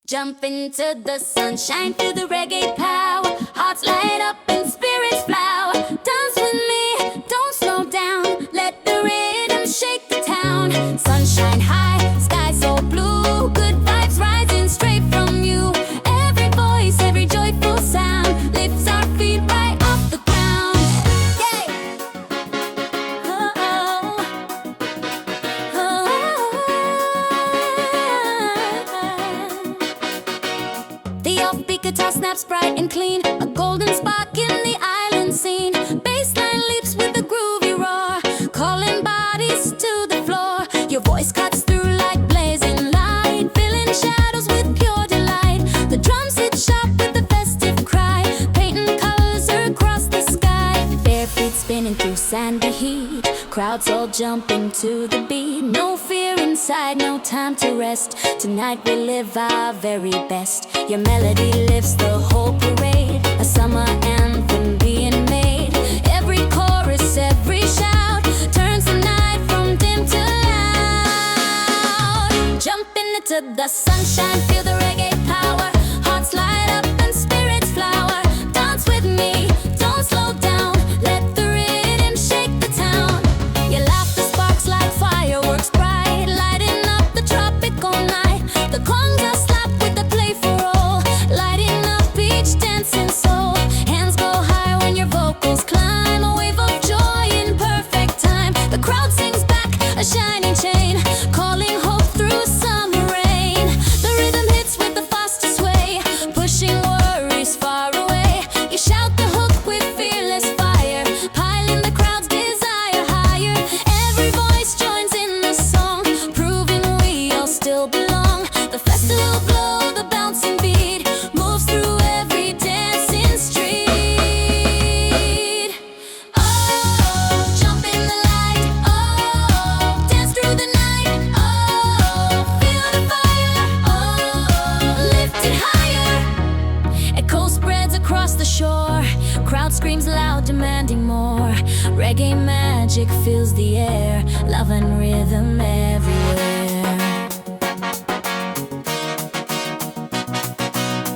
Jump into the sunshine, feel the reggae power. Hearts light up and spirits flower. Dance with me, don't slow down. Let the rhythm shake the town. Sunshine high, sky so blue. Good vibes rising straight from you. Every voice, every joyful sound lifts our feet right off the ground. Yeah. Oh, oh. Oh, oh. The offbeat guitar snaps bright and clean. A golden spark in the island scene. Bassline leaps with a groovy roar, calling bodies to the floor. Your voice cuts through like blazing light, filling shadows with pure delight. The drums hit sharp with a festive cry, painting colors across the sky. Bare feet spinning through sandy heat, crowds all jumping to the beat. No fear inside, no time to rest. Tonight we live our very best. Your melody lifts the whole parade, a summer anthem being made. Every chorus, every shout turns the night from dim to loud. Jumping into the sunshine, feel the reggae power. Hearts light up and spirits flower. Dance with me, don't slow down. Let the rhythm shake the town. Your laughter sparks like fireworks bright, lighting up the tropical night. The congas are slapped with the playful roll, lighting up each dancing soul. Hands go high when your vocals climb, a wave of joy in perfect time. The crowd sings back, a shining chain, calling hope through summer rain. The rhythm hits with the fastest way, pushing worries far away. You shout the hook with fearless fire, piling the crowd's desire higher. Every voice joins in the song, proving we all still belong. The festival glow, the bouncing beat moves through every dancing street. Oh, jump in the light. Oh, dance through the night. Oh, feel the fire. Oh, lift it higher. Echo spreads across the shore, crowd screams loud demanding more. Reggae magic fills the air, love and rhythm everywhere.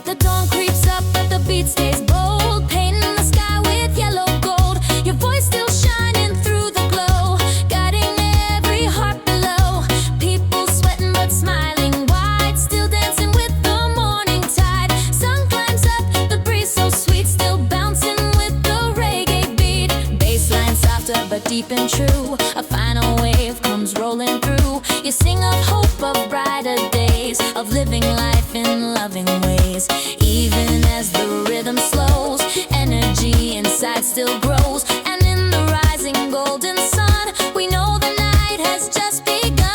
The dawn creeps up but the beat stays bold, painting the sky with yellow gold. Your voice still shining through the glow, guiding every heart below. People sweating but smiling wide, still dancing with the morning tide. Sun climbs up, the breeze so sweet, still bouncing with the reggae beat. Bassline softer but deep and true, a final wave comes rolling through. You sing of hope, of brighter days, of living life in loving ways. Even as the rhythm slows, energy inside still grows. And in the rising golden sun, we know the night has just begun.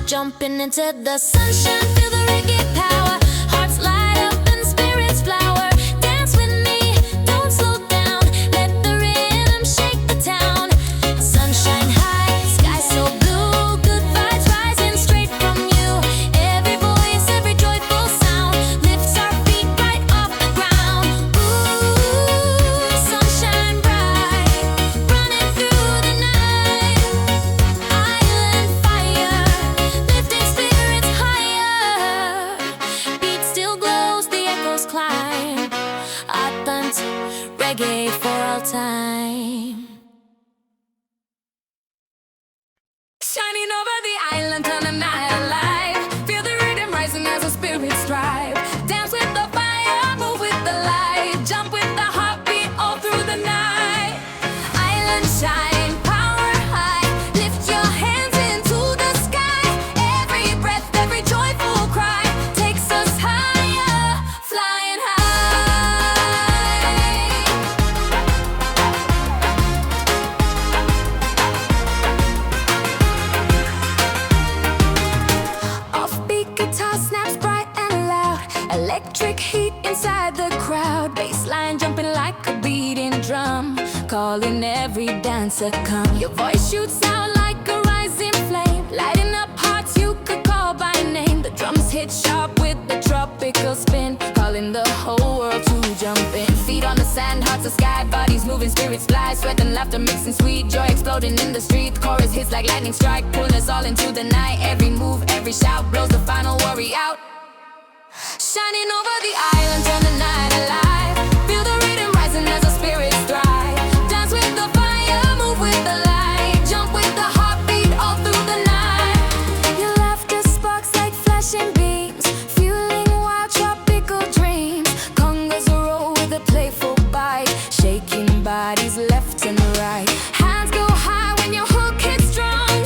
Jumping into the sunshine, feel the reggae power. Hearts light up and spirits flower. Dance with me, don't slow down. Let the rhythm shake the town. Sunshine high, sky so blue. Good vibes rising straight from you. Every voice, every joyful sound lifts our feet right off the ground. Ooh, sunshine bright, running through the night. Island fire, lifting spirits higher. Beat still glows, the echoes climb. Ardent reggae for all time. Shining over the island, turn the night alive. Feel the rhythm rising as the spirits strive. Dance with the fire, move with the light. Jump with the heartbeat all through the night. Island shine, power high. Lift your hands into the sky. Every breath, every joyful cry takes us higher, flying high. Offbeat guitar snaps bright and loud, electric heat inside the crowd. Bassline jumping like a beating drum, calling every dancer come. Your voice shoots out like a rising flame, lighting up hearts you could call by name. The drums hit sharp with the tropical spin, calling the whole world to jump in. Feet on the sand, hearts the sky, bodies moving, spirits fly. Sweat and laughter mixing, sweet joy exploding in the street. The chorus hits like lightning strike, pulling us all into the night. Every move, every shout blows the final worry out. Shining over the island, turn the night alive. Feel the rhythm rising as our spirits thrive. Dance with the fire, move with the light. Jump with the heartbeat all through the night. Your laughter sparks like flashing beams, fueling wild tropical dreams. Congas roll with a playful bite, shaking bodies left and right. Hands go high when your hook hits strong.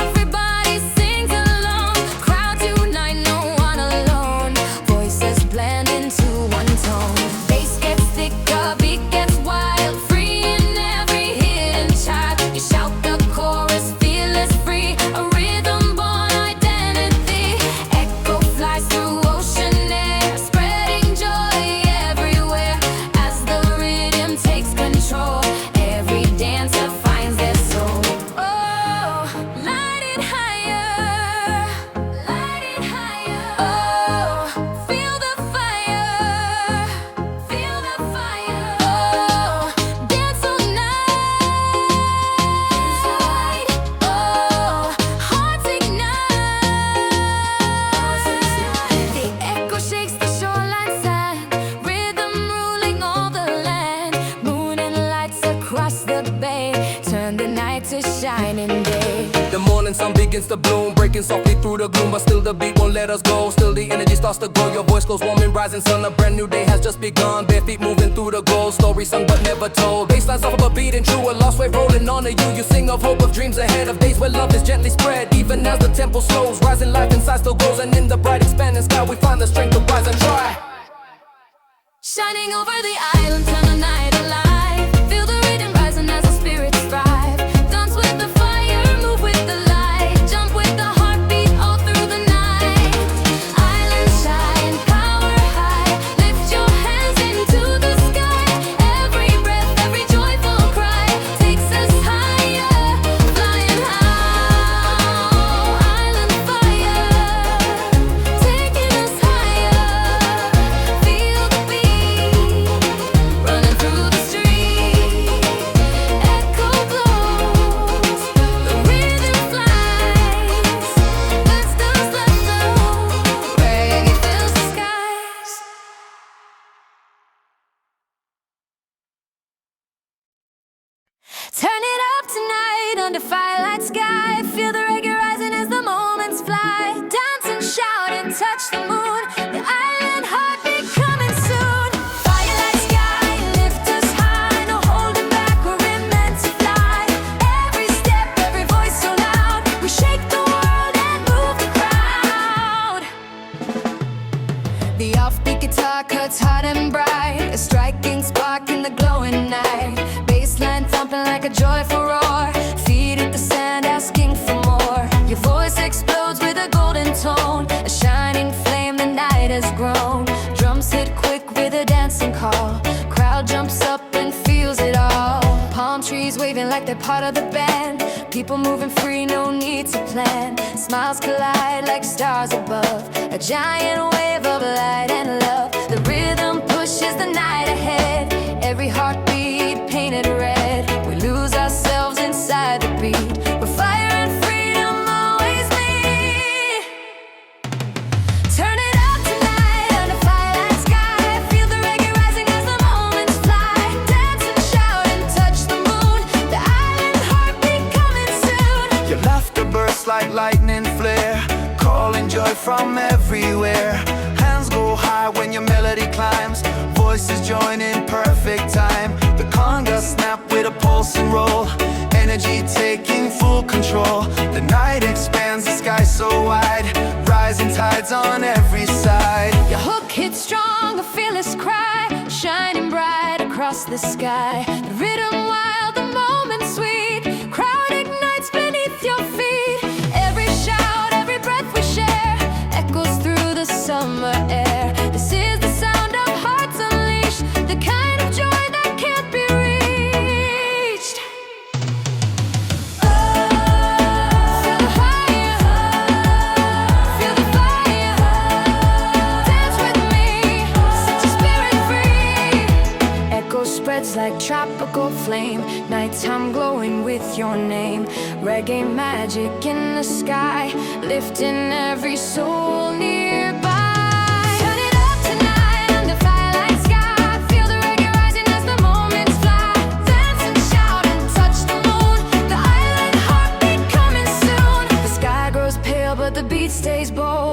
Everybody sings along. Crowds unite, no one alone. Voices blend into one tone. Bass gets thicker, beat gets wild. Free in every hidden child. You shout the chorus, fearless, free. A rhythm born identity. Echo flies through ocean air, spreading joy everywhere. As the rhythm takes control, every dancer finds their soul. Oh, light it higher, light it higher. Oh, feel the fire, feel the fire. Oh, dance all night. Oh, hearts ignite. The echo shakes the shoreline sand, rhythm ruling all the land. Moon and lights across the bay, turn the night to shining day. The morning sun begins to bloom, breaking softly through the gloom, but still the beat won't let us go. Still the energy starts to grow, your voice goes warm in rising sun. A brand new day has just begun, bare feet moving through the gold. Story sung but never told, basslines off of a beat and true. A lost wave rolling on to you, you sing of hope, of dreams ahead, of days where love is gently spread. Even as the tempo slows, rising life inside still grows. And in the bright expanding sky we find the strength to rise and try. Shining over the island, turn the night alive. Feel the rhythm rising as our spirits thrive. Dance with the fire, move with the light. Jump with the heartbeat all through the night. Island shine, power high. Lift your hands into the sky. Every breath, every joyful cry takes us higher, flying high. Island fire, taking us higher. Feel the beat running through the street. Echo glows, the rhythm flies. Let's dance, let's go. Reggae fills the skies. Turn it up tonight under firelight sky. Feel the reggae rising as the moments fly. Dance and shout and touch the moon. The island heartbeat coming soon. Firelight sky, lift us high. No holding back, we're meant to fly. Every step, every voice so loud. We shake the world and move the crowd. The offbeat guitar cuts hot and bright, a striking spark in the glowing night. Bassline thumping like a joyful roar. Feet hit the sand asking for more. Your voice explodes with a golden tone, a shining flame the night has grown. Drums hit quick with a dancing call. Crowd jumps up and feels it all. Palm trees waving like they're part of the band. People moving free, no need to plan. Smiles collide like stars above, a giant wave of light and love. The rhythm pushes the night ahead, every heartbeat painted red. We lose ourselves inside the beat, where fire and freedom always meet. Turn it up tonight under firelight sky. Feel the reggae rising as the moments fly. Dance and shout and touch the moon. The island heartbeat coming soon. Your laughter bursts like lightning flare, calling joy from everywhere. Hands go high when your melody climbs, voices join in perfect time. The conga snap with a pulse and roll, energy taking full control. The night expands, the sky so wide, rising tides on every side. Your hook hits strong, a fearless cry, shining bright across the sky. The rhythm wild, the moment sweet, crowd ignites beneath your feet. Every shout, every breath we share, echoes through the summer air. This is the sound of hearts unleashed, the kind of joy that can't be reached. Oh, feel the fire, feel the fire. Dance with me, set your spirit free. Echo spreads like tropical flame, nighttime glowing with your name. Reggae magic in the sky, lifting every soul nearby. Turn it up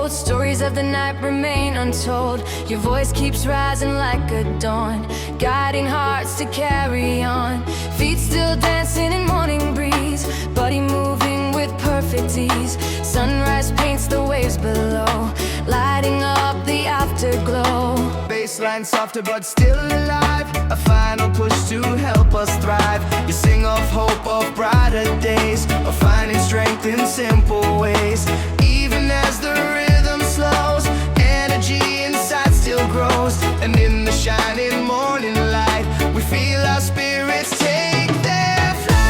cold. Stories of the night remain untold. Your voice keeps rising like a dawn, guiding hearts to carry on. Feet still dancing in morning breeze, body moving with perfect ease. Sunrise paints the waves below, lighting up the afterglow. Baseline softer but still alive, a final push to help us thrive. You sing of hope, of brighter days, of finding strength in simple ways. Even as the rhythm slows, energy inside still grows. And in the shining morning light, we feel our spirits take their flight.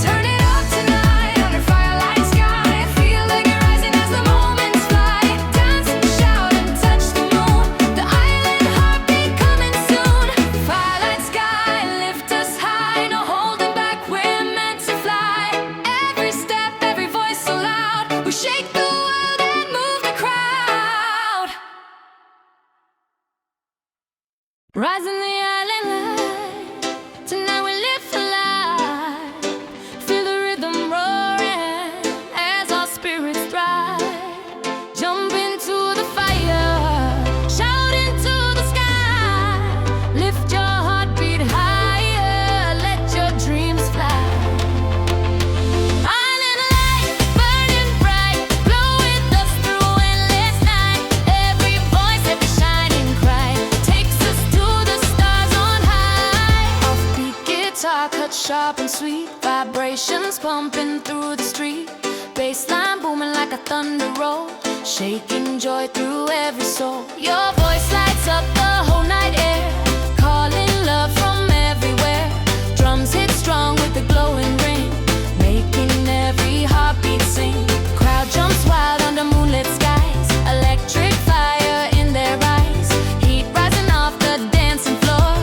Turn it up tonight under firelight sky. Feel like you're rising as the moments fly. Dance and shout and touch the moon. The island heartbeat coming soon. Firelight sky, lift us high. No holding back, we're meant to fly. Every step, every voice so loud. We shake the world and move the crowd. Rising the island light. Tonight we live for life. Feel the rhythm roaring as our spirits thrive. Jump into the fire, shout into the sky. Lift your heartbeat higher, let your dreams fly. Island light, burning bright, blow with us through endless night. Every voice, every shining cry takes us to the stars on high. Offbeat guitar cut sharp and sweet, vibrations pumping through the street. Bassline booming like a thunder roll, shaking joy through every soul. Your voice lights up the whole night air, calling love from everywhere. Drums hit strong with the glowing ring, making every heartbeat sing. Crowd jumps wild under moonlit skies, electric fire in their eyes. Heat rising off the dancing floor,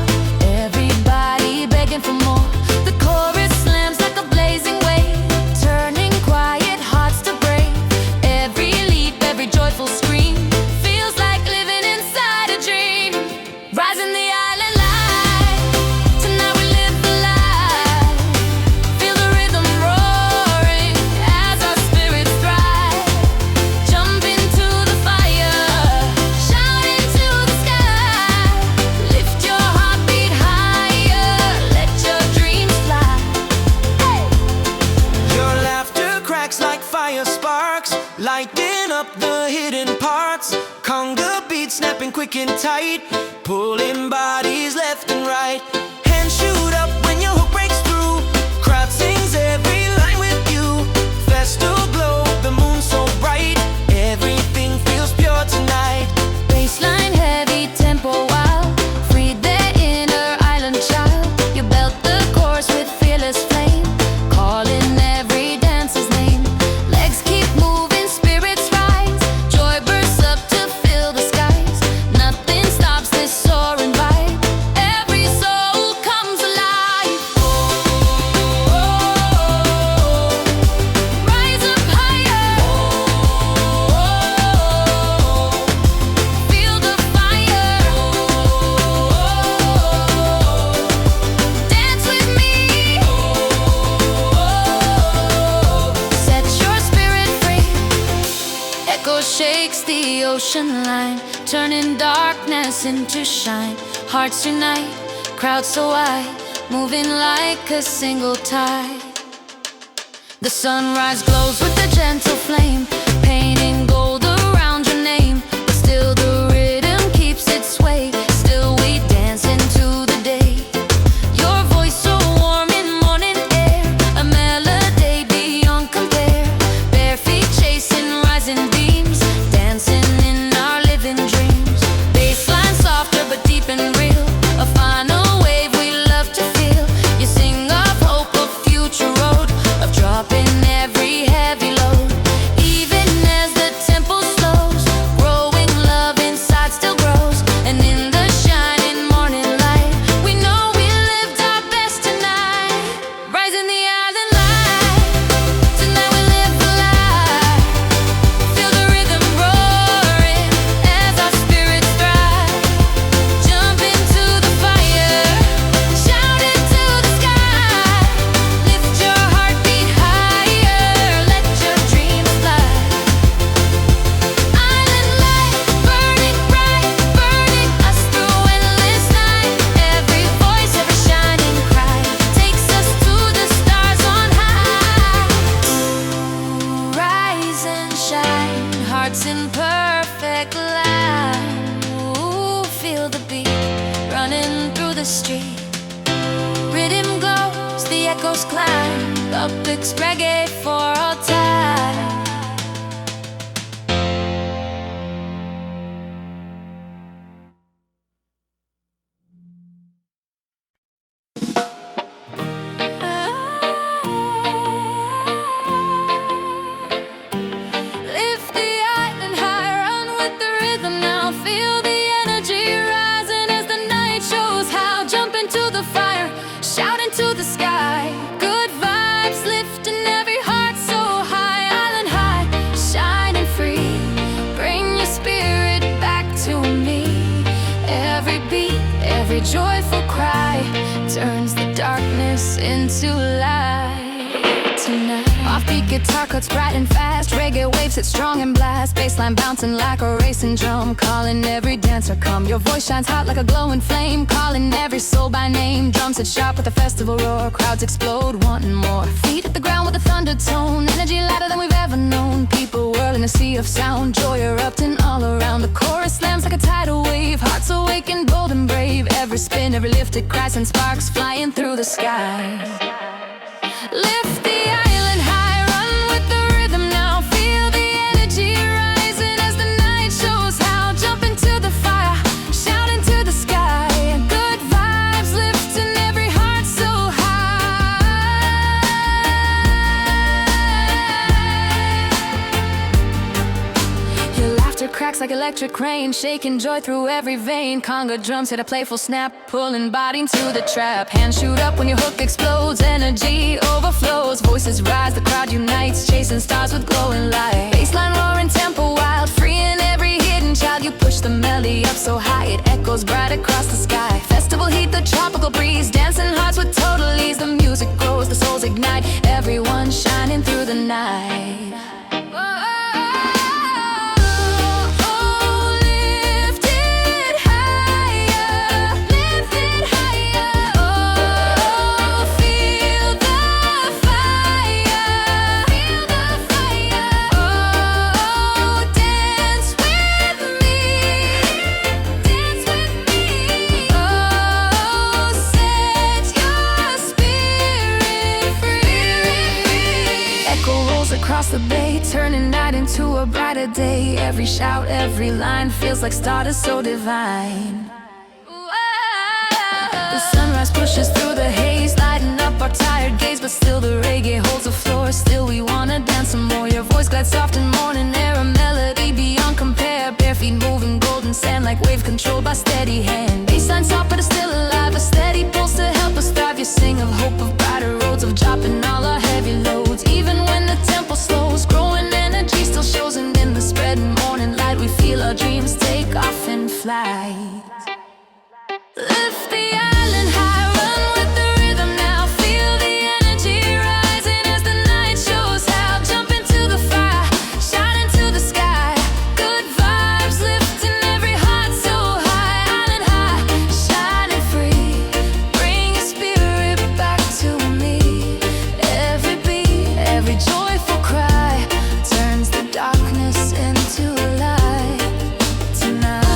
everybody begging for more. The chorus slams like a blazing wave, turning quiet hearts to brave. Every leap, every joyful scream feels like living inside a dream. Rising the island light, tonight we live for life. Feel the rhythm roaring as our spirits thrive. Jump into the fire, shout into the sky. Lift your heartbeat higher, let your dreams fly. Hey! Your laughter cracks like fire sparks, lighting up the hidden parts. Conga beats snapping quick and tight, pulling bodies left and right. Hands shoot up when your hook breaks through, crowd sings every line with you. Festal glow, the moon so bright, everything feels pure tonight. Baseline heavy, tempo wild, free their inner island child. You belt the course with fearless flame, calling every dancer's name. Legs keep moving, spirits rise, joy bursts up to fill the skies. Nothing stops this soaring vibe, every soul comes alive. Rise up higher, feel the fire. Dance with me, set your spirit free. Echo shakes the ocean line, turning darkness into shine. Hearts unite, crowd so wide, moving like a single tide. The sunrise glows with a gentle flame, painting gold around your name. But still the rhythm keeps its sway, still we dance into the day. Your voice so warm in morning air, a melody beyond compare. Bare feet chasing rising beams, dancing in our living dreams. Bassline softer but deep and real, a final wave we love to feel. You sing of hope, of future road, of dropping every heavy load. Even shadows climb, uplifts reggae for all time. Lift the island high, run with the rhythm now. Feel the energy rising as the night shows how. Jump into the fire, shout into the sky. Good vibes lifting every heart so high. Island high, shining free. Bring your spirit back to me. Every beat, every joyful cry turns the darkness into light tonight. Offbeat guitar cuts bright and fast. Reggae waves hit strong and blast. Bassline bouncing like a racing drum. Calling every dancer come. Your voice shines hot like a glowing flame. Calling every soul by name. Drums hit sharp with a festival roar. Crowds explode wanting more. Feet hit the ground with a thunder tone. Energy louder than we've ever known. People whirl in a sea of sound. Joy erupting all around. The chorus slams like a tidal wave. Hearts awaken, bold and brave. Every spin, every lifted cry sends sparks flying through the sky. Lift the island high, run with the rhythm now. Feel the energy rising as the night shows how. Jump into the fire, shout into the sky. Good vibes lifting every heart so high. Your laughter cracks like electric rain, shaking joy through every vein. Conga drums hit a playful snap, pulling body into the trap. Hands shoot up when your hook explodes, energy overflows. Voices rise, the crowd unites, chasing stars with glowing light. Bassline roaring, tempo wild, freeing every hidden child. You push the melody up so high, it echoes bright across the sky. Festival heat, the tropical breeze, dancing hearts with total ease. The music grows, the souls ignite, everyone shining through the night. Across the bay, turning night into a brighter day. Every shout, every line feels like stardust so divine. The sunrise pushes through the haze, lighting up our tired gaze. But still the reggae holds the floor. Still we wanna dance some more. Your voice glides soft in morning air, a melody beyond compare. Bare feet moving golden sand like wave controlled by steady hand. Bassline soft but it's still alive, a steady pulse to help us thrive. You sing of hope, of brighter roads, of dropping all our heavy loads. Even when the tempo slows, growing energy still shows. And in the spreading morning light, we feel our dreams take off in flight. Lift the island high, run with the rhythm now. Feel the energy rising as the night shows how. Jump into the fire, shout into the sky. Good vibes lifting every heart so high. Island high, shining free. Bring your spirit back to me. Every beat, every joyful cry turns the darkness into light tonight.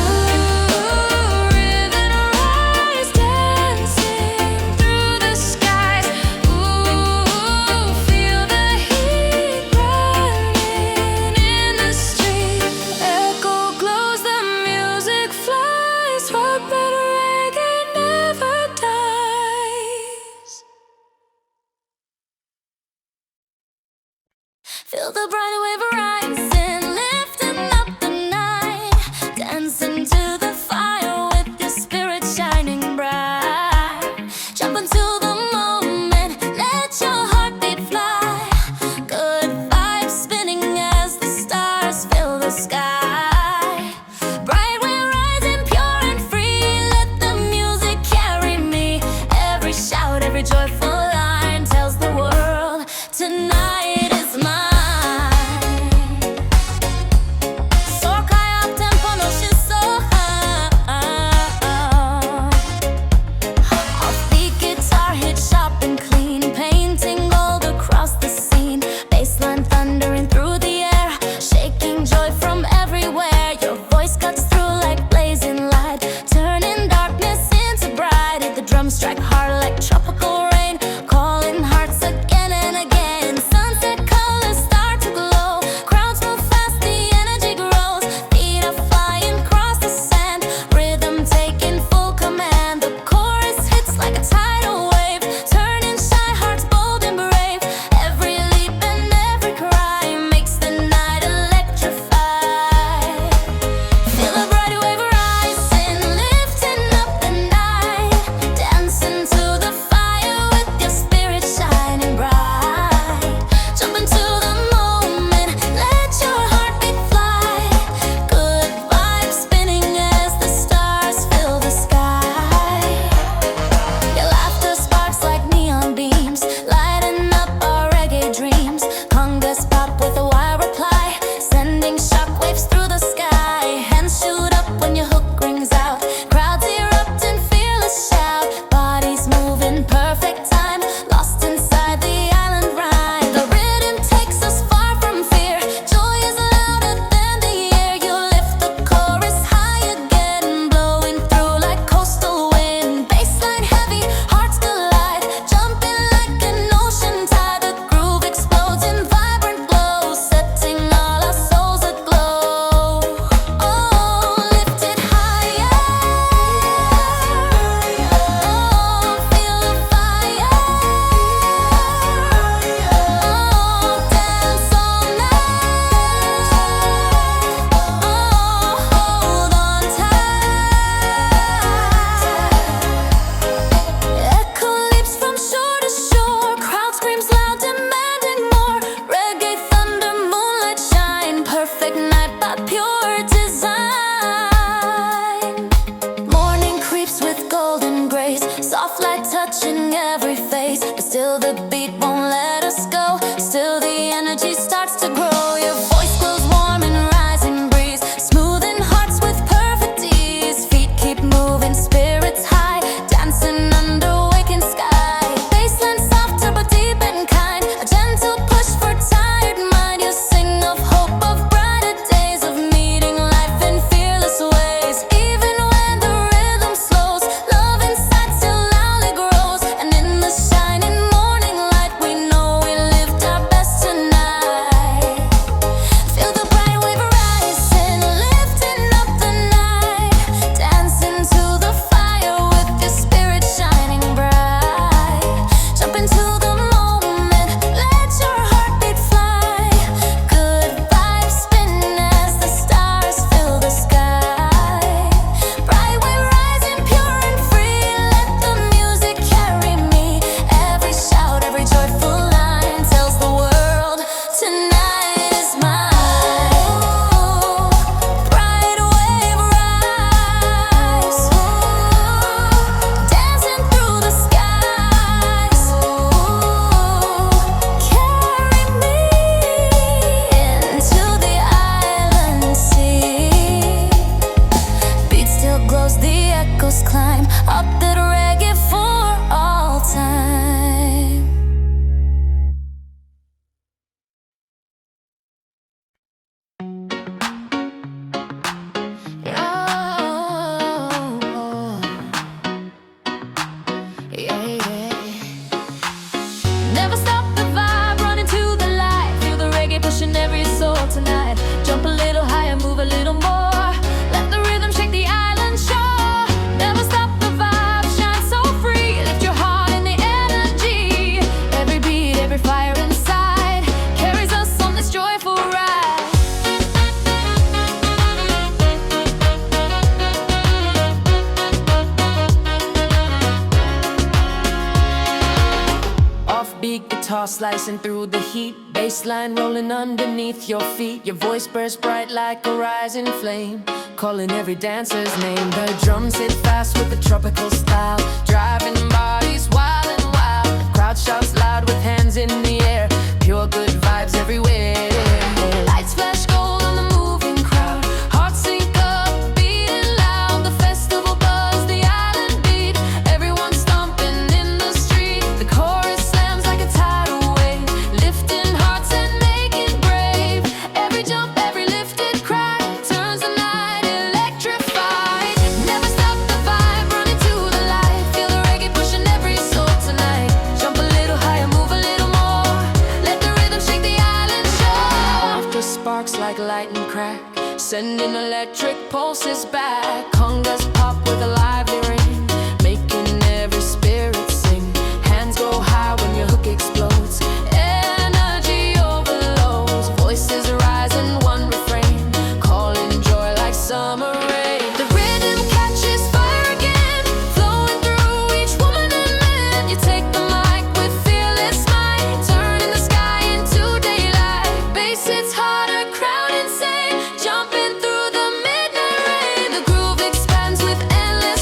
Feel the bright wave rising, lifting up the night. Dancing to the fire with your spirit shining bright. Jump into the moment, let your heartbeat fly. Good vibes spinning as the stars fill the sky. Bright wave rising, pure and free. Let the music carry me. Every shout, every joyful line tells the world tonight is mine. Still the beat won't let us go. Still the energy starts to grow. Your voice glows warm in rising breeze, smoothing hearts with perfect ease. Feet keep moving, spirits high, dancing under waking sky. Baseline softer but deep and kind, a gentle push for tired mind. You sing of hope, of brighter days, of meeting life in fearless ways. Even when the rhythm slows, love inside still loudly grows. And in the shining morning light, we know we lived our best tonight. Feel the bright wave rising, lifting up the night. Dancing to the fire with your spirit shining bright. Jump into the moment, let your heartbeat fly. Good vibes spin as the stars fill the sky. Bright wave rising, pure and free. Let the music carry me. Every shout, every joyful line tells the world tonight is mine. Bright wave rise, dancing through the skies. Carry me into the island sea. Beat still glows, the echoes climb up that reggae for all time. Never stop the vibe, running to the light. Feel the reggae pushing every soul tonight. Jump a little higher, move a little more. Let the rhythm shake the island shore. Never stop the vibe, shine so free. Lift your heart in the energy. Every beat, every fire inside carries us on this joyful ride. Offbeat guitar slicing through the heat, bassline rolling underneath your feet. Your voice bursts bright like a rising flame, calling every dancer's name. The drums hit fast with the tropical style, driving bodies wild and wild. Crowd shouts loud with hands in the air, pure good vibes everywhere. Lights flash gold on the moving crowd, hearts sync up, beating loud. The festival buzz, the island beat, everyone stomping in the street. The chorus slams like a tidal wave, lifting hearts and making brave. Every jump, every lifted cry turns the night electrified. Never stop the vibe, running to the light. Feel the reggae pushing every soul tonight. Jump a little higher, move a little more. Let the rhythm shake the island shore. After sparks like lightning crack, sending electric pulses back. Congas pop with a lively ring, making every spirit sing. Hands go high when your hook explodes. Energy overloads. Voices rise in one refrain, calling joy like summer rain. The rhythm catches fire again, flowing through each woman and man. You take the mic with fearless might, turning the sky into daylight. Bass hits harder, crowd insane, jumping through the midnight rain. The groove expands with endless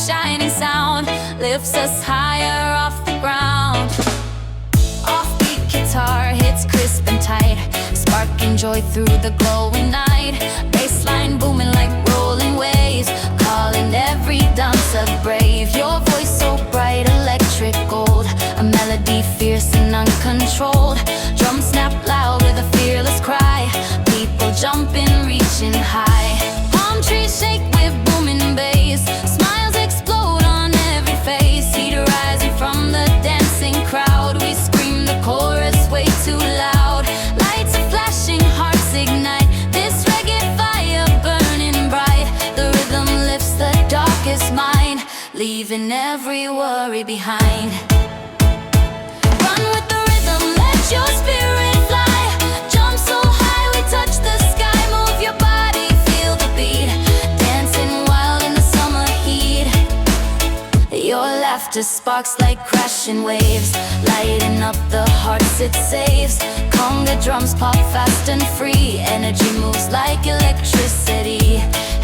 shining sound lifts us higher off the ground. Offbeat guitar hits crisp and tight, sparking joy through the glowing night. Bassline booming like rolling waves, calling every dancer brave. Your voice so bright, electric gold, a melody fierce and uncontrolled. Drums snap loud with a fearless cry, people jumping, reaching high. Palm trees shake with booming bass, smiles explode on every face. Heat rising from the dancing crowd, we scream the chorus way too loud. Lights are flashing, hearts ignite, this reggae fire burning bright. The rhythm lifts the darkest mind, leaving every worry behind. Run with the rhythm, let your spirit fly. Jump so high, we touch the sky. Move your body, feel the beat, dancing wild in the summer heat. Your laughter sparks like crashing waves, lighting up the hearts it saves. Conga drums pop fast and free, energy moves like electricity.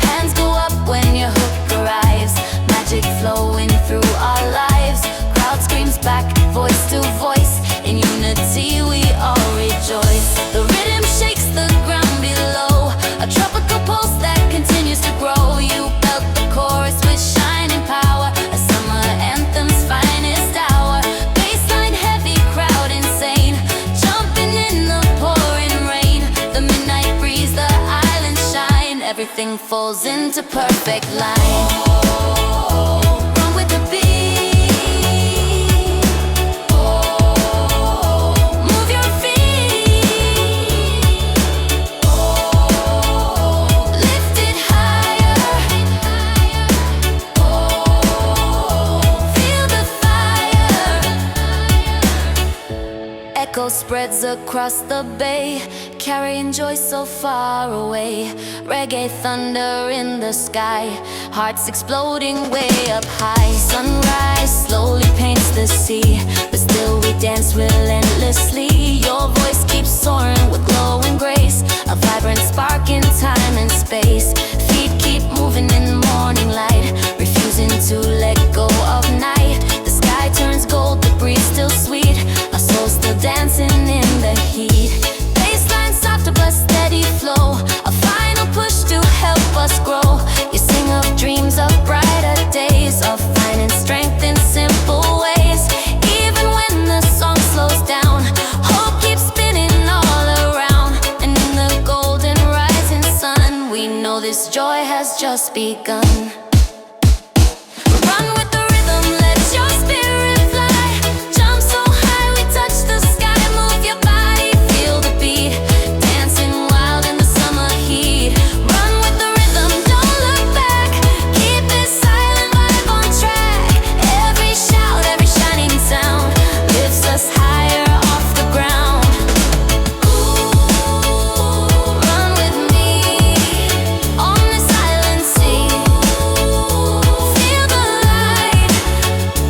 Hands go up when your hook arrives, magic flowing through our lives. Crowd screams back, voice to voice, in unity we all rejoice. The rhythm shakes the ground below, a tropical pulse that continues to grow. You felt the chorus with shining power, a summer anthem's finest hour. Bassline heavy, crowd insane, jumping in the pouring rain. The midnight breeze, the island shine, everything falls into perfect line. Run with the beat, move your feet, lift it higher, feel the fire. Echo spreads across the bay, carrying joy so far away. Reggae thunder in the sky, hearts exploding way up high. Sunrise slowly paints the sea, but still we dance relentlessly. Your voice keeps soaring with glowing grace, a vibrant spark in time and space. Feet keep moving in the morning light, refusing to let go of night. The sky turns gold, the breeze still sweet, our souls still dancing in the heat. Bassline soft but steady flow, a final push to help us grow. You sing of dreams of brighter days, of finding strength in simple ways. Even when the song slows down, hope keeps spinning all around. And in the golden rising sun, we know this joy has just begun. Run with the rhythm, let your spirit fly. Jump so high, we touch the sky. Move your body, feel the beat, dancing wild in the summer heat. Run with the rhythm, don't look back, keep this silent vibe on track. Every shout, every shining sound lifts us higher off the ground. Run with me on this island sea, feel the light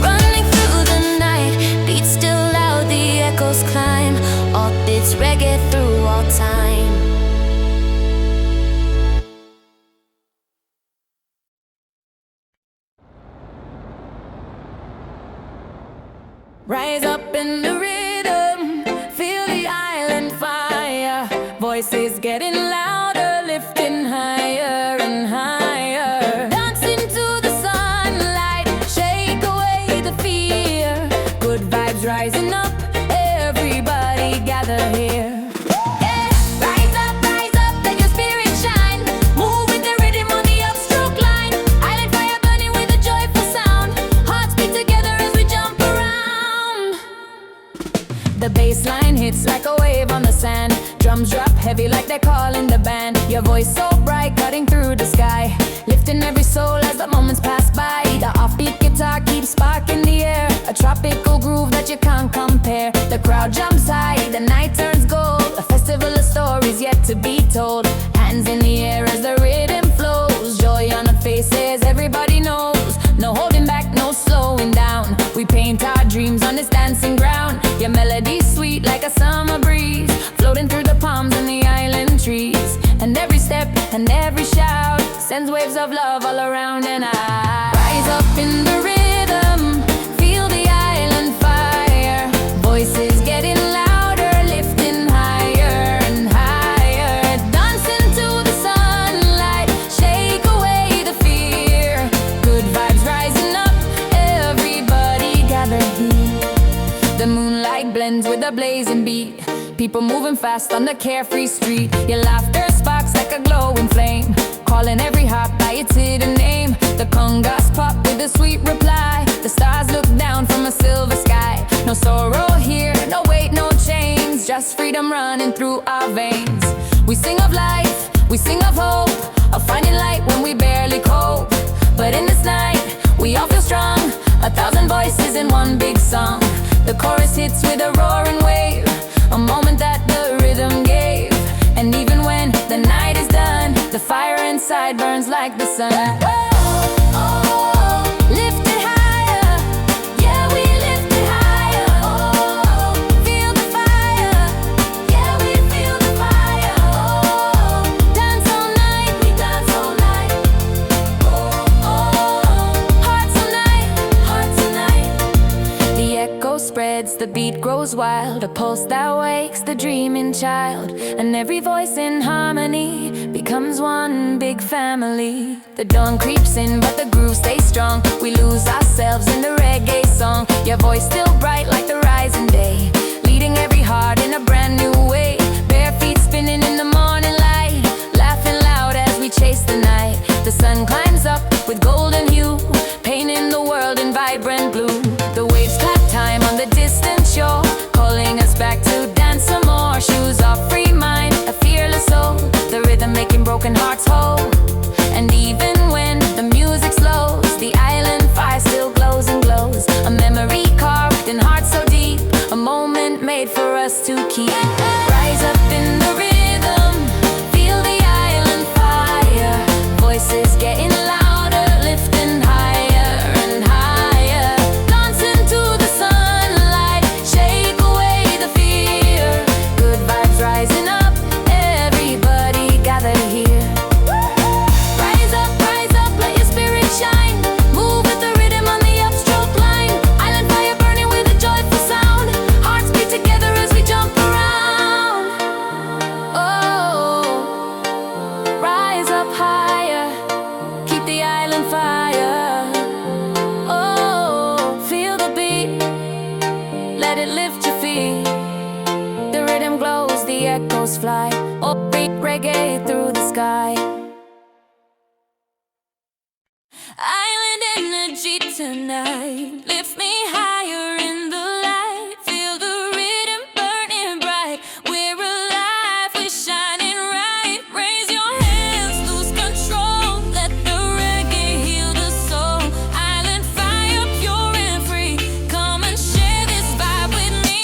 running through the night. Beats still loud, the echoes climb, all it's reggae through all time. Rise up in the rhythm, feel the island fire. Voices getting louder, lifting higher and higher. Dancing to the sunlight, shake away the fear. Good vibes rising up, everybody gather here. Yeah, rise up, let your spirit shine. Move with the rhythm on the upstroke line. Island fire burning with a joyful sound. Hearts beat together as we jump around. The bass line hits like a wave on the sand. Drums drop heavy like they're calling the band. Your voice so bright, cutting through the sky, lifting every soul as the moments pass by. The offbeat guitar keeps sparking the air, a tropical groove that you can't compare. The crowd jumps high, the night turns gold, a festival of stories yet to be told. Hands in the air as the rhythm flows, joy on the faces, everybody knows. No holding back, no slowing down. We paint our dreams on this dancing ground. Your melody's sweet like a summer breeze, floating through the palms and the island trees. And every step and every shout sends waves of love all around. And I Rise up in the rhythm, feel the island fire. Voices getting louder, lifting higher and higher. Dance into the sunlight, shake away the fear. Good vibes rising up, everybody gather here. The moonlight blends with the blazing beat. People moving fast on the carefree street. Your laughter sparks like a glowing flame, calling every heart by its hidden name. The congas pop with a sweet reply. The stars look down from a silver sky. No sorrow here, no weight, no chains, just freedom running through our veins. We sing of life, we sing of hope, of finding light when we barely cope. But in this night, we all feel strong, 1,000 voices in one big song. The chorus hits with a roaring wave, a moment that the rhythm gave. And even when the night is done, the fire inside burns like the sun. Lift it higher, yeah, we lift it higher. Feel the fire, yeah, we feel the fire. Dance all night, we dance all night. Hearts unite, hearts unite. The echo spreads, the beat grows wild, a pulse that wakes the dreaming child. And every voice in harmony becomes one big family. The dawn creeps in, but the groove stays strong. We lose ourselves in the reggae song. Your voice still bright like the rising day, leading every heart in a brand new way. Bare feet spinning in the morning light, laughing loud as we chase the night. The sun climbs up with golden hue, painting the world in vibrant blue. The waves clap time on the distant shore, calling us back to dance some more. Shoes off, free mind, a fearless soul. The rhythm making broken hearts whole. And even when the music slows, the island fire still glows and glows. A memory carved in hearts so deep, a moment made for us to keep. Rise up in the rhythm, feel the island fire. Voices getting louder, lifting higher and higher. Dance into the sunlight, shake away the fear. Good vibes rising up, everybody gather here. Rise up, let your spirit shine. Move with the rhythm on the upstroke line. Island fire burning with a joyful sound. Hearts beat together as we jump around. Oh, rise up higher, keep the island fire. Oh, feel the beat, let it lift your feet. The rhythm glows, the echoes fly. Oh, beat reggae through the sky. Island energy tonight, lift me higher in the light. Feel the rhythm burning bright. We're alive, we're shining right. Raise your hands, lose control. Let the reggae heal the soul. Island fire, pure and free. Come and share this vibe with me.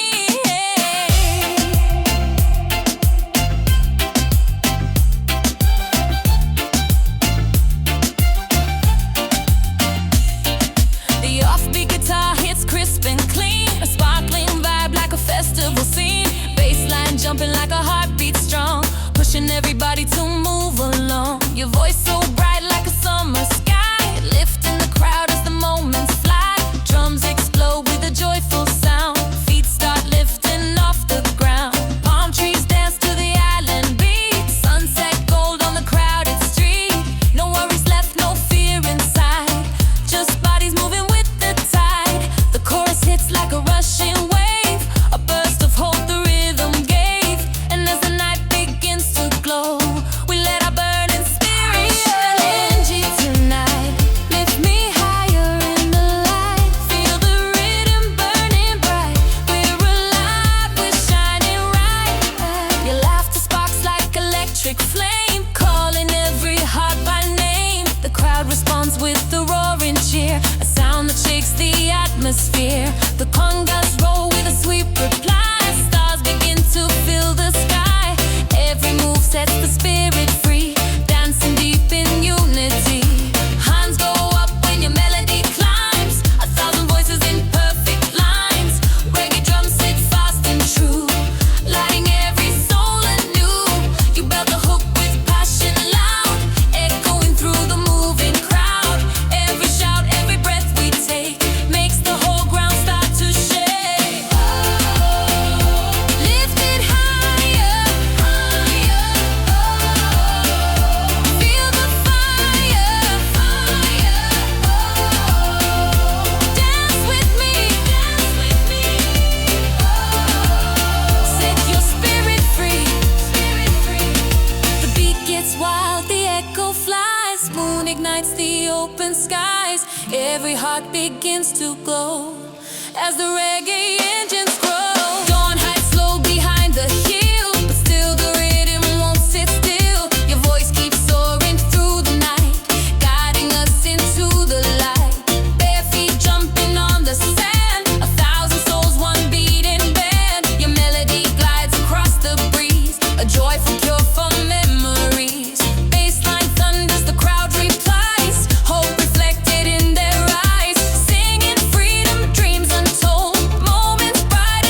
The offbeat guitar hits crisp and clean, a sparkling vibe like a festival scene. Bassline jumping like a heartbeat strong, pushing everybody to move along. Your voice so bright like a summer sky, lifting the crowd as the moments fly. Drums explode with a joyful sound, feet start lifting off the ground. Palm trees dance to the island beat, sunset gold on the crowded street. No worries left, no fear inside, just bodies moving with the tide. The chorus hits like a rushing wave, a burst of hope the rhythm gave. And as the night begins to glow, we Every heart begins to glow as the reggae engines grow. Dawn hides slow behind the hill, but still the rhythm won't sit still. Your voice keeps soaring through the night, guiding us into the light. Bare feet jumping on the sand, 1,000 souls, one beating band. Your melody glides across the breeze, a joyful cure for memories. Bassline thunders, the crowd replies, hope reflected in their eyes. Singing freedom, dreams untold, moments bright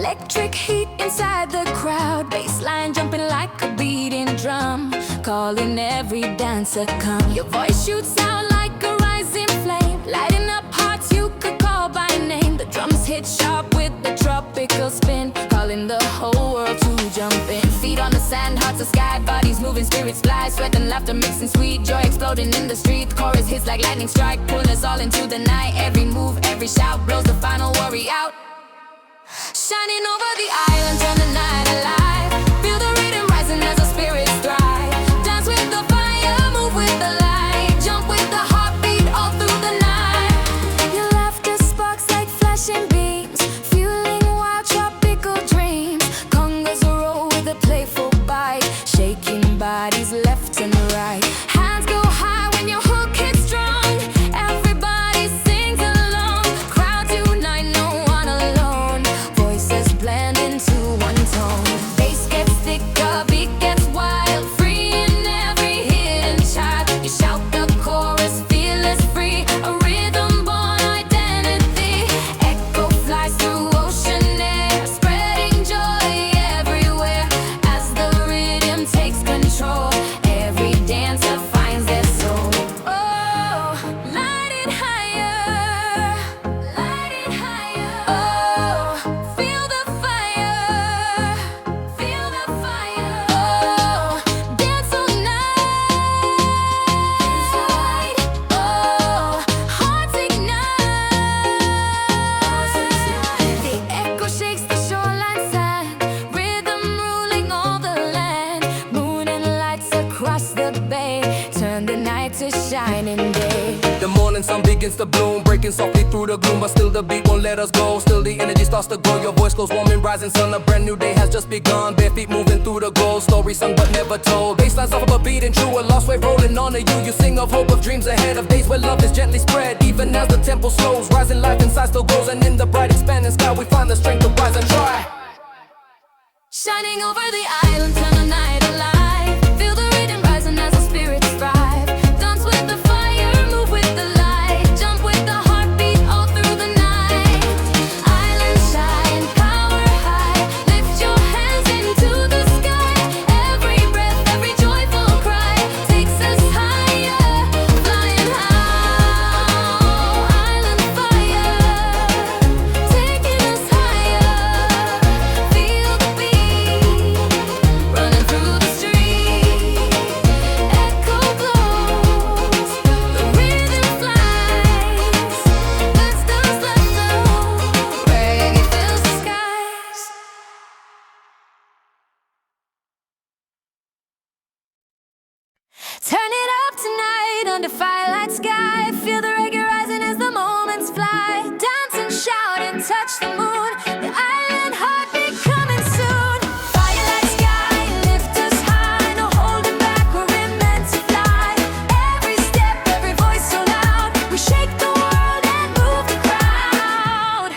Electric heat inside the crowd, bassline jumping like a beating drum, calling every dancer come. Your voice shoots out like a rising flame, lighting up hearts you could call by name. The drums hit sharp with the tropical spin, calling the whole world to jump in. Feet on the sand, hearts the sky, bodies moving, spirits fly, sweat and laughter mixing, sweet joy exploding in the street. Chorus hits like lightning strike, pull us all into the night. Every move, every shout blows the final worry out. Shining over the island, turn the night alive. Feel the rhythm rising as the spirits thrive. Dance with the fire, move with the light, jump with the heartbeat all through the night. Your laughter sparks like flashing beams, fueling wild tropical dreams. Congas roll with a playful bite, shaking bodies left and right. Hands go high when your hook hits strong. Everybody sings along. Crowds unite, no one alone. Voices blend into one tone. Bass gets thicker, beat gets wild, free in every hidden child. You shout the chorus, feel it's free, a rhythm born identity. Echo flies through ocean air, spreading joy everywhere. As the rhythm takes control, every dancer finds their soul. Oh, light it higher, light it higher. Oh, feel the fire, feel the fire. Oh, dance all night. Oh, hearts ignite. The echo shakes the shoreline sand, rhythm ruling all the land. Moon and lights across the bay, turn the night to shining day. The morning sun begins to bloom, breaking softly through the gloom, but still the beat won't let us go. Still the energy starts to grow, your voice goes warm in rising sun. A brand new day has just begun, bare feet moving through the gold. Story sung but never told, basslines off of a beat and true. A lost wave rolling on to you, you sing of hope, of dreams ahead, of days where love is gently spread. Even as the tempo slows, rising life inside still grows. And in the bright expanding sky we find the strength to rise and try. Shining over the island, turn the night alive. Feel the rhythm rising as the spirits thrive. Dance with the fire, move with the light, jump with the heartbeat all through the night. Island shine, power high, lift your hands into the sky. Every breath, every joyful cry takes us higher, flying high. Island fire, taking us higher. Feel the beat running through the street. Echo blows, the rhythm flies. Let's dance, reggae fills the skies. Turn it up tonight under firelight sky. Feel the reggae rising as the moments fly. Dance and shout and touch the moon. The island heartbeat coming soon. Firelight sky, lift us high. No holding back, we're meant to fly. Every step, every voice so loud. We shake the world and move the crowd.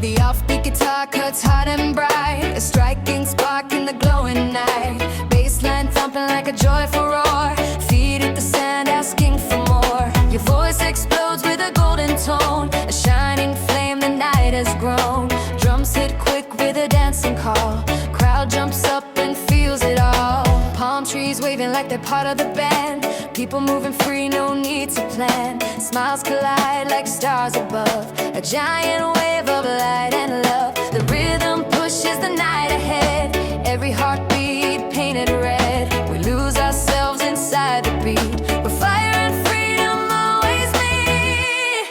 The offbeat guitar cuts hot and bright, a striking spark in the glowing night. Bassline thumping like a joyful roar, feet hit the sand asking for more. Your voice explodes with a golden tone, a shining flame the night has grown. Drums hit quick with a dancing call, crowd jumps up and feels it all. Palm trees waving like they're part of the band, people moving free, no need to plan. Smiles collide like stars above, a giant wave of light and love. The rhythm pushes the night ahead, every heartbeat painted red. We lose ourselves inside the beat, where fire and freedom always meet.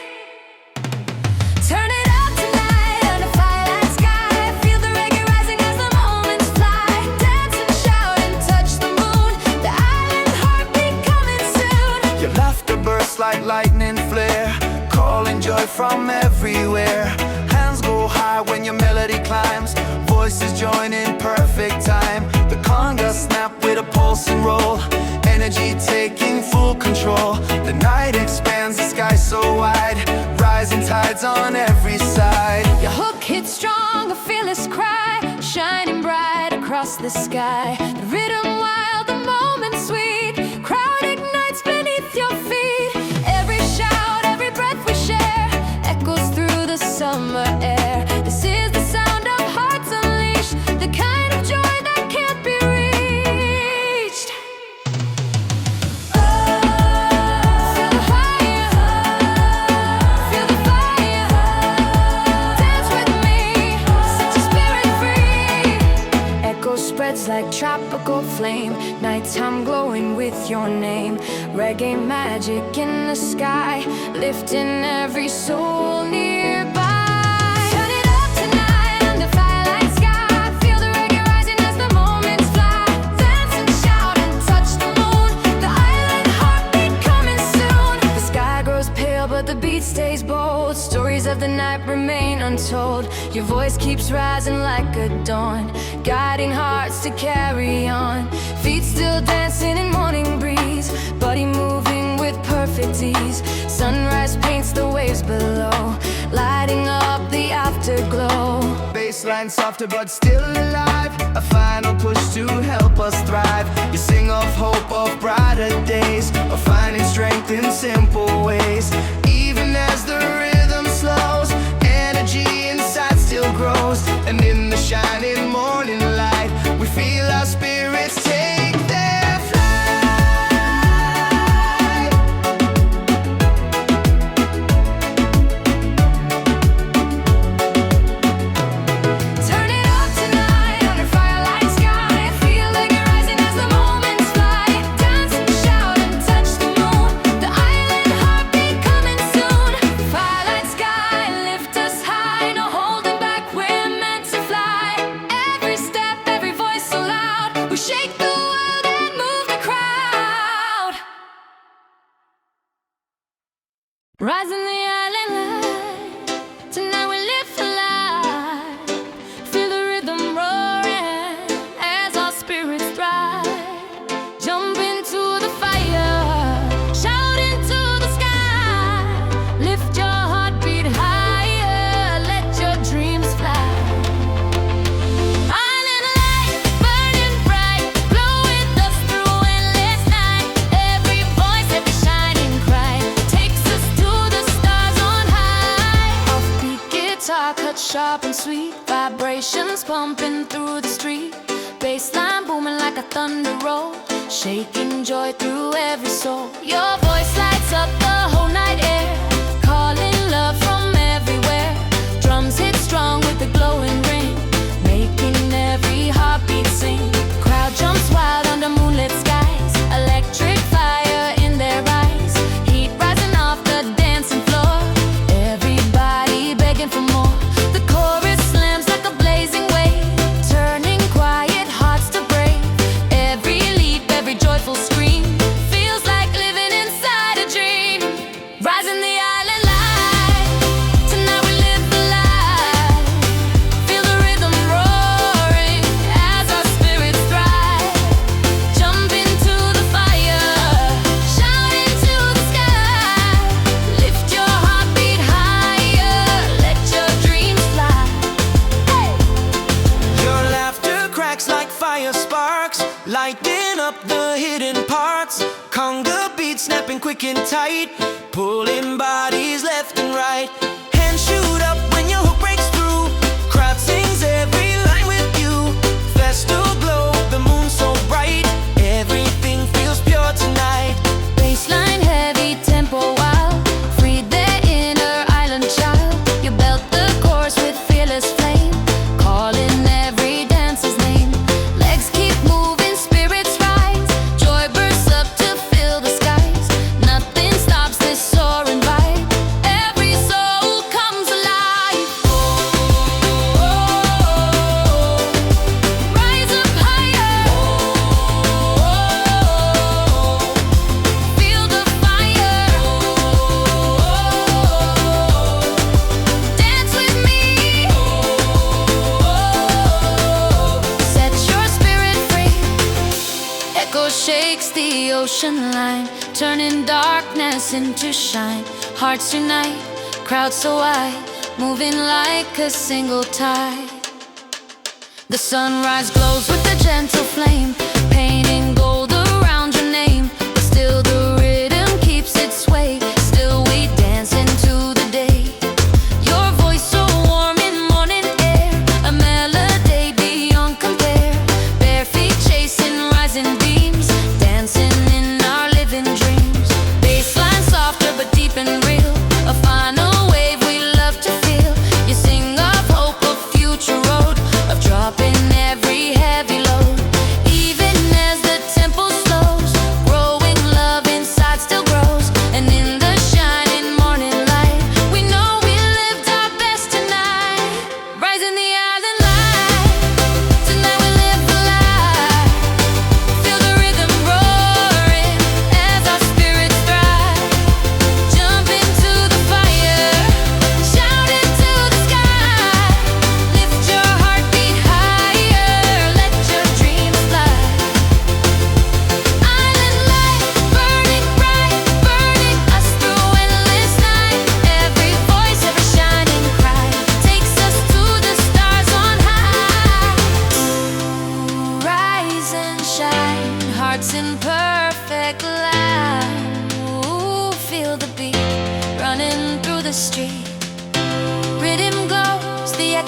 Turn it up tonight under firelight sky. Feel the reggae rising as the moments fly. Dance and shout and touch the moon. The island heartbeat coming soon. Your laughter bursts like lightning flare, calling joy from everywhere. Hands go high when your melody climbs, voices join in perfect time. The conga snap with a pulse and roll, energy taking full control. The night expands, the sky so wide, rising tides on every side. Your hook hits strong, a fearless cry, shining bright across the sky. The rhythm wild, the moment sweet, crowd ignites beneath your feet. Every shout, every breath we share, echoes through the summer air. This is tropical flame. Nighttime glowing with your name. Reggae magic in the sky, lifting every soul nearby. Turn it up tonight under firelight sky. Feel the reggae rising as the moments fly. Dance and shout and touch the moon. The island heartbeat coming soon. The sky grows pale but the beat stays bold. Stories of the night remain untold. Your voice keeps rising like a dawn, guiding hearts to carry on. Feet still dancing in morning breeze, body moving with perfect ease. Sunrise paints the waves below, lighting up the afterglow. Baseline softer but still alive, a final push to help us thrive. You sing of hope of brighter days, of finding strength in simple ways. Even as the rhythm slows, energy inside still grows. And in the shining morning light, we feel our spirits take their flight. Turn it up tonight under firelight sky. Feel like you're rising as the moments fly. Dance and shout and touch the moon. The island heartbeat coming soon. Firelight sky, lift us high. No holding back, we're meant to fly. Every step, every voice so loud. We shake the world and move the crowd. Rising the island light. Tonight we live for life. Feel the rhythm roaring as our spirits thrive. Jump into the fire, shout into the sky. Lift your heartbeat higher, let your dreams fly. Island light, burning bright, blow with us through endless night. Every voice, every shining cry takes us to the stars on high. Offbeat guitar cut sharp and sweet, vibrations pumping through the street. Bassline booming like a thunder roll, shaking joy through every soul. Your voice lights up the whole night air, calling love from everywhere. Drums hit strong with the glowing ring, making every heartbeat sing. Crowd jumps wild under moonlit skies, electric fire in their eyes. Heat rising off the dancing floor, everybody begging for more. The chorus slams like a blazing wave, turning quiet hearts to brave. Every leap, every joyful scream feels like living inside a dream. Rising the island light, tonight we live for life. Feel the rhythm roaring as our spirits thrive. Jump into the fire, shout into the sky. Lift your heartbeat higher, let your dreams fly. Hey! Your laughter cracks like fire sparks, lighting up the hidden parts. Conga beats snapping quick and tight, pulling bodies left and right. Hands shoot up when your hook breaks through. Crowd sings every line with you. Festal glow, the moon so bright. Everything feels pure tonight. Bassline heavy, tempo wild, free their inner island child. You belt the chorus with fearless flame, calling every dancer's name. Legs keep moving, spirits rise, joy bursts up to fill the skies. Nothing stops this soaring vibe, every soul comes alive. Rise up higher, feel the fire. Dance with me, set your spirit free. Echo shakes the ocean line, turning darkness into shine. Hearts unite, crowd so wide, moving like a single tide. The sunrise glows with a gentle flame, painting gold around your name. But still the rhythm keeps its sway, still we dance into the day. Your voice so warm in morning air, a melody beyond compare. Bare feet chasing rising beams, dancing in our living dreams. Bassline softer but deep and real, a final wave we love to feel. You sing of hope, of future road, of dropping every heavy load.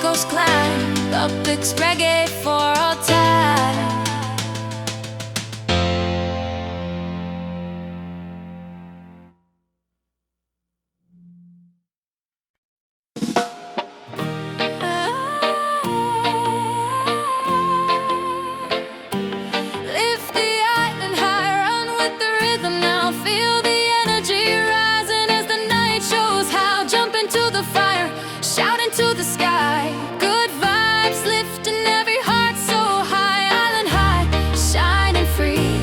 echoes climb, uplifts reggae for all time. Lift the island high, run with the rhythm now. Feel the energy rising as the night shows how. Jump into the fire, shout into the sky. Good vibes lifting every heart so high. Island high, shining free.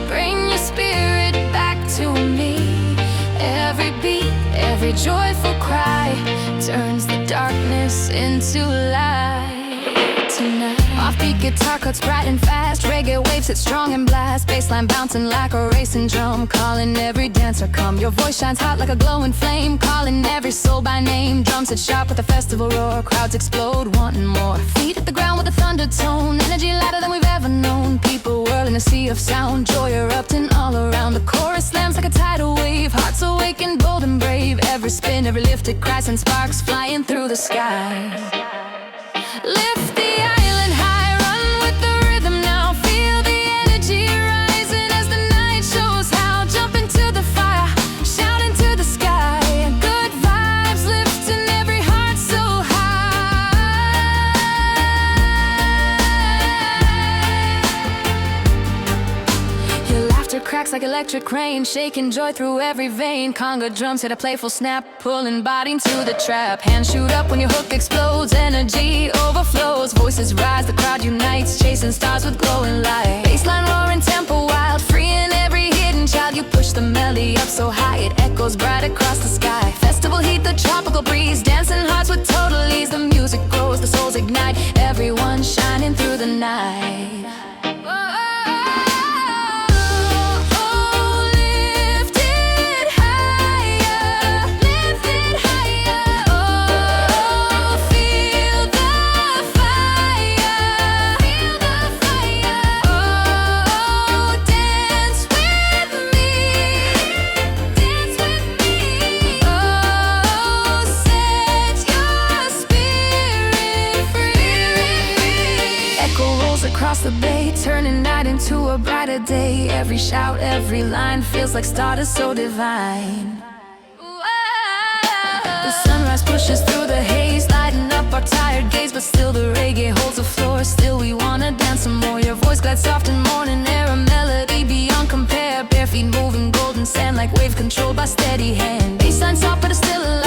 Bring your spirit back to me. Every beat, every joyful cry turns the darkness into light tonight. Offbeat guitar cuts bright and fast. Reggae waves hit strong and blast. Bassline bouncing like a racing drum. Calling every dancer come. Your voice shines hot like a glowing flame. Calling every soul by name. Drums hit sharp with a festival roar. Crowds explode wanting more. Feet hit the ground with a thunder tone. Energy louder than we've ever known. People whirling a sea of sound. Joy erupting all around. The chorus slams like a tidal wave. Hearts awakened, bold and brave. Every spin, every lifted cry sends sparks flying through the sky. Lift the island high, run with the rhythm now. Feel the energy rising as the night shows how. Jump into the fire, shout into the sky. Good vibes lifting every heart so high. Your laughter cracks like electric rain, shaking joy through every vein. Conga drums hit a playful snap, pulling body into the trap. Hands shoot up when your hook explodes, energy overflows. Voices rise, the crowd unites, chasing stars with glowing light. Bassline roaring, tempo wild, freeing every hidden child. You push the melody up so high, it echoes bright across the sky. Festival heat, the tropical breeze, dancing hearts with total ease. The music grows, the souls ignite, everyone shining through the night. Lift it higher, lift it higher. Oh, feel the fire, feel the fire. Oh, dance with me, dance with me. Oh, set your spirit free. Echo rolls across the bay, turning night into a brighter day. Every shout, every line feels like stardust so divine. The sunrise pushes through the haze, lighting up our tired gaze. But still the reggae holds the floor, still we wanna dance some more. Your voice glides soft in morning air, a melody beyond compare. Bare feet moving golden sand like waves controlled by steady hand. Bassline soft but it's still alive.